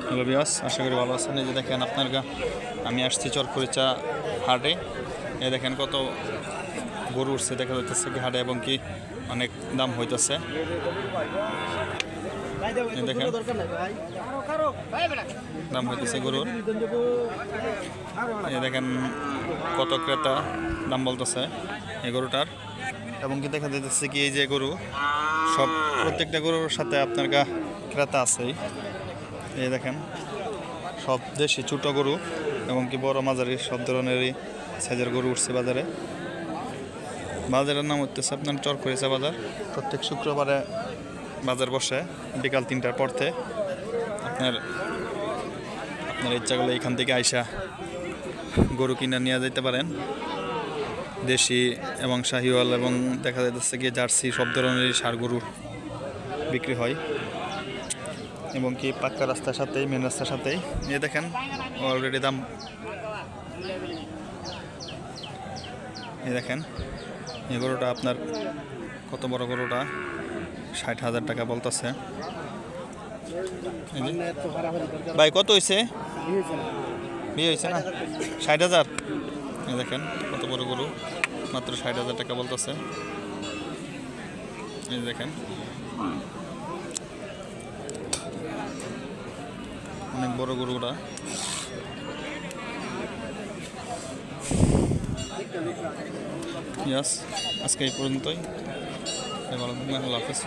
Hello বিয়াস, আশা করি ভালো আছেন। এই যে দেখেন আমি আসছি চরকুরিচা হাটে। এই দেখেন কত গরু উঠছে দেখা যাচ্ছে কি হাটে, এবং কি অনেক দাম হইতেছে। দেখেন দাম হইতেছে গরুর। এই দেখেন কত ক্রেতা দাম বলতেছে এই গরুটার, এবং কি দেখা যাচ্ছে কি এই যে গরু প্রত্যেকটা গরুর সাথে আপনার ক্রেতা আছেই। এই দেখেন সব দেশি ছোটো গরু এবং কি বড় মাঝারি সব ধরনেরই সাইজের গরু উঠছে বাজারে। বাজারের নাম হচ্ছে আপনার চরকুরিচা বাজার। প্রত্যেক শুক্রবারে বাজার বসে বিকাল 3টার পর থেকে। আপনার ইচ্ছা করলে এখান থেকে আইসা গরু কিনে নিয়ে যেতে পারেন। দেশি এবং শাহিওয়াল এবং দেখা যাচ্ছে কি জার্সি সব ধরনেরই ষাঁড় গরু বিক্রি হয়, এবং কি পাক্কা রাস্তার সাথেই, মেন রাস্তার সাথেই। এই দেখেন অলরেডি দাম, এই দেখেন এই গরুটা আপনার কত বড় গরুটা, 60,000 টাকা বলতেছে। ভাই কত হয়েছে? বিয়ে হয়েছে না? 60,000। এই দেখেন কত বড় গরু, মাত্র 60,000 টাকা বলতেছে। এই দেখেন অনেক বড় গরুটা। আজকে এই পর্যন্তই। ভালো থাকবেন, আল্লাহ হাফেজ।